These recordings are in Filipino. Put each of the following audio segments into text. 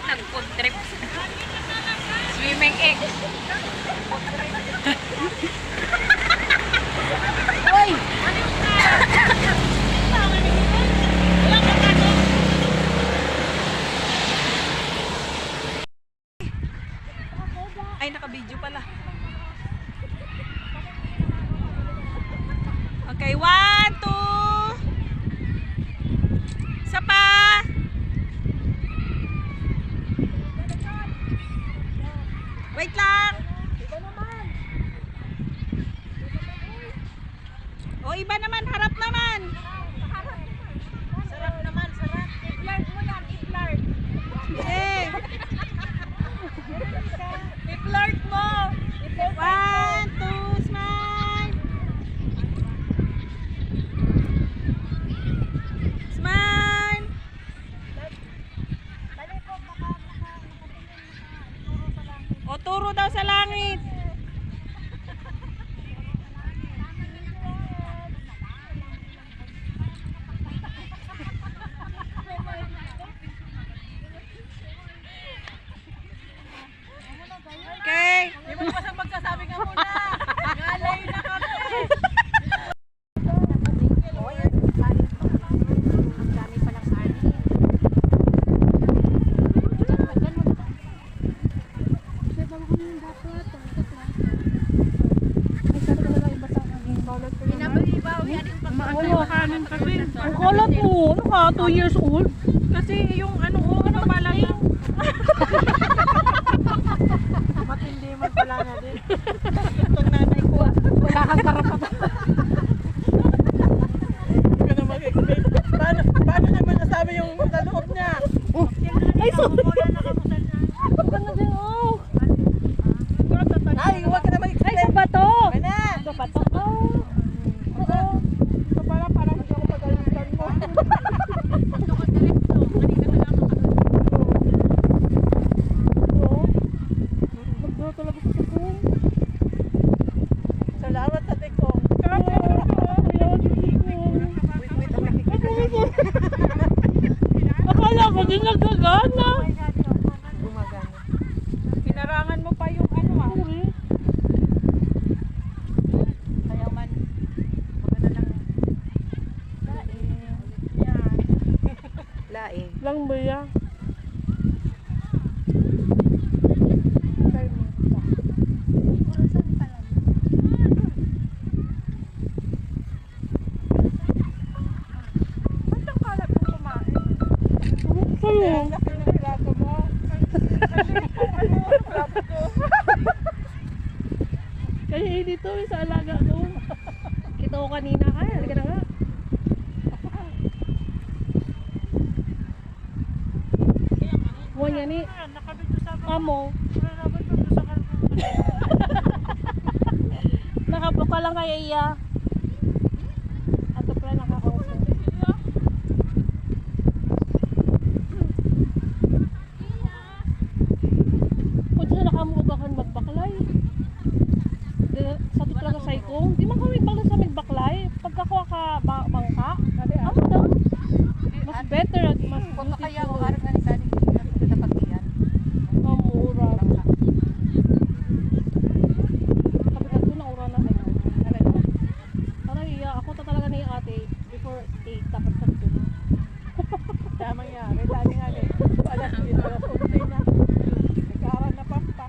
Nag-food trip. Swimming egg. Hoy! Ay, naka-video pala. Okay, 1, 2. Isa pa. Wait lang. O, iba naman. Harap naman. Sarap naman, sarap. I-blurt mo yan, i-blurt. Eh. I-blurt mo. 1, 2, smile. Smile. Dali po, nakatingin O, turo daw sa langit. Okay. Di mo pa magsasabi nga muna. Ngalay na kami. Oh, yan. Ang dami palang sani. Wala kanin kasi. Ang kalat mo. Ano ka? 2 years old? Kasi yung ano pala lang. Matindi man pala na din. Itong nanay ko. Wala kang karapat. Hindi ka na mag-explain. Paano naman nasabi yung sa loob niya? Ay, sorry. Ay, huwag ka na mag-explain. Ay, sa bato. Ano? Sa bato. Ito pala, parang hindi ako pag-alitan mo. Salamat sa tikong. Akala ko din nagagana. Gumagana. Pinarangan mo pa yung ano Kaya man, maganda lang. Laing. Lang ba yan? Ang laki ng plato mo. Kaya dito sa alaga ko. Kita ko kanina kaya. Halika na nga. Huwag yan eh. Amo. Nakablok ka lang kaya iya. Ato pala naka-off. Kung saan nakamugakan magbaklay. Sa to talaga sa ikong. Di man kami bala sa magbaklay. Pagkakuha ka bangka. Ano daw? Mas better at mas Kung kaya beautiful. ko harap nga ni Kani, kita pagkiyan. Mura. Kapikat ko na ura na tayo. Parang iya, ako ta talaga na yung ate. Before 8, dapat sa ito. Tama nga. May dali nga eh. Alas 11 na. Nagkaroon na pampa.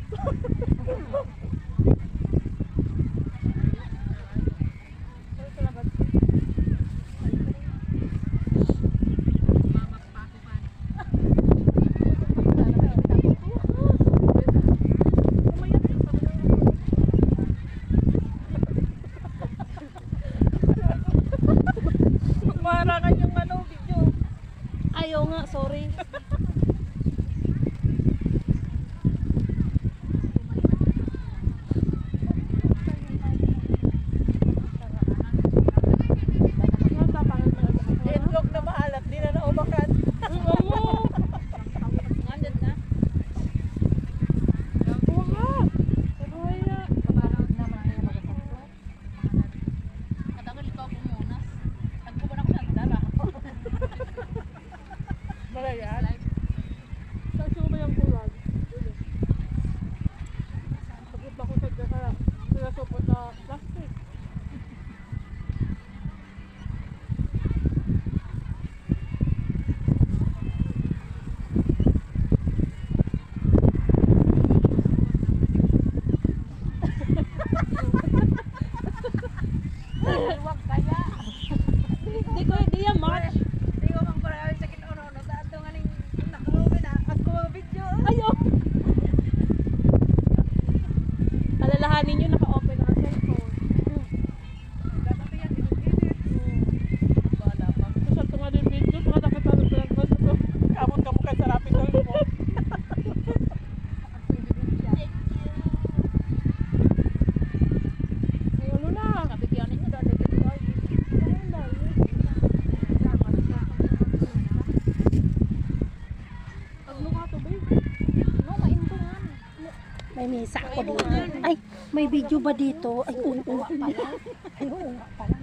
Marangan yung video. Ayaw nga, sorry. May mesa ako dito. Ay, may video ba dito? Ay, oo nga pala. Ay, oo nga pala.